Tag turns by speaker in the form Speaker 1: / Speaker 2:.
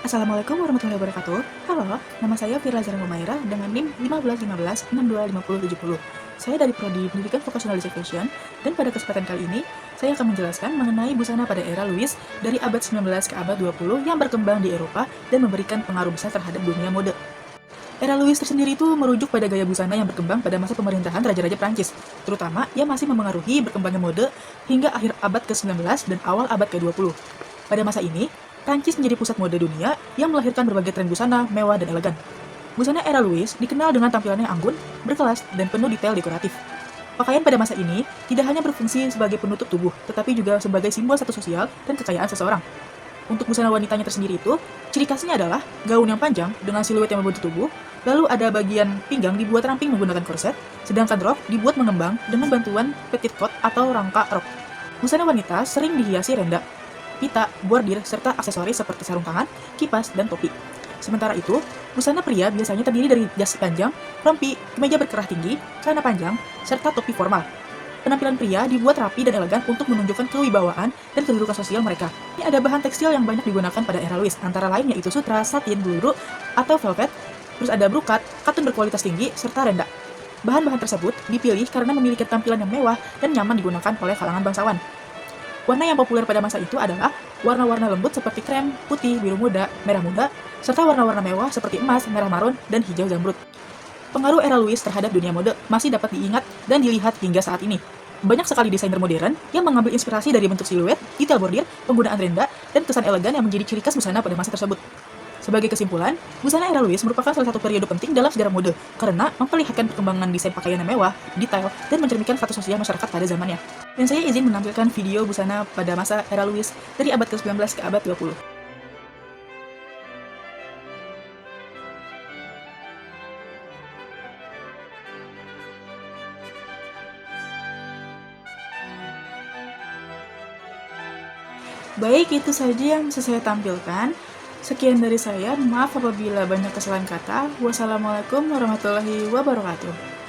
Speaker 1: Assalamualaikum warahmatullahi wabarakatuh. Halo, nama saya Firla Zara Humaira dengan NIM 1515625070. Saya dari Prodi Pendidikan Vocational Education, dan pada kesempatan kali ini, saya akan menjelaskan mengenai busana pada era Louis dari abad 19 ke abad 20 yang berkembang di Eropa dan memberikan pengaruh besar terhadap dunia mode. Era Louis tersendiri itu merujuk pada gaya busana yang berkembang pada masa pemerintahan Raja-Raja Prancis, terutama yang masih memengaruhi berkembangnya mode hingga akhir abad ke-19 dan awal abad ke-20. Pada masa ini, Prancis menjadi pusat mode dunia yang melahirkan berbagai tren busana mewah dan elegan. Busana era Louis dikenal dengan tampilannya anggun, berkelas, dan penuh detail dekoratif. Pakaian pada masa ini tidak hanya berfungsi sebagai penutup tubuh, tetapi juga sebagai simbol status sosial dan kekayaan seseorang. Untuk busana wanitanya tersendiri itu, ciri khasnya adalah gaun yang panjang dengan siluet yang membentuk tubuh, lalu ada bagian pinggang dibuat ramping menggunakan korset, sedangkan rok dibuat mengembang dengan bantuan petticoat atau rangka rok. Busana wanita sering dihiasi renda, pita, bordir, serta aksesoris seperti sarung tangan, kipas, dan topi. Sementara itu, busana pria biasanya terdiri dari jas panjang, rompi, kemeja berkerah tinggi, celana panjang, serta topi formal. Penampilan pria dibuat rapi dan elegan untuk menunjukkan kewibawaan dan kedudukan sosial mereka. Ini ada bahan tekstil yang banyak digunakan pada era Louis, antara lain yaitu sutra, satin, bulu atau velvet, terus ada brokat, katun berkualitas tinggi, serta renda. Bahan-bahan tersebut dipilih karena memiliki tampilan yang mewah dan nyaman digunakan oleh kalangan bangsawan. Warna yang populer pada masa itu adalah warna-warna lembut seperti krem, putih, biru muda, merah muda, serta warna-warna mewah seperti emas, merah marun, dan hijau zamrud. Pengaruh era Louis terhadap dunia mode masih dapat diingat dan dilihat hingga saat ini. Banyak sekali desainer modern yang mengambil inspirasi dari bentuk siluet, detail bordir, penggunaan renda, dan kesan elegan yang menjadi ciri khas busana pada masa tersebut. Sebagai kesimpulan, busana era Louis merupakan salah satu periode penting dalam sejarah mode karena memperlihatkan perkembangan desain pakaian yang mewah, detail, dan mencerminkan status sosial masyarakat pada zamannya. Dan saya izin menampilkan video busana pada masa era Louis dari abad ke-19 ke abad 20. Baik, itu saja yang bisa saya tampilkan. Sekian dari saya, maaf apabila banyak kesalahan kata. Wassalamualaikum warahmatullahi wabarakatuh.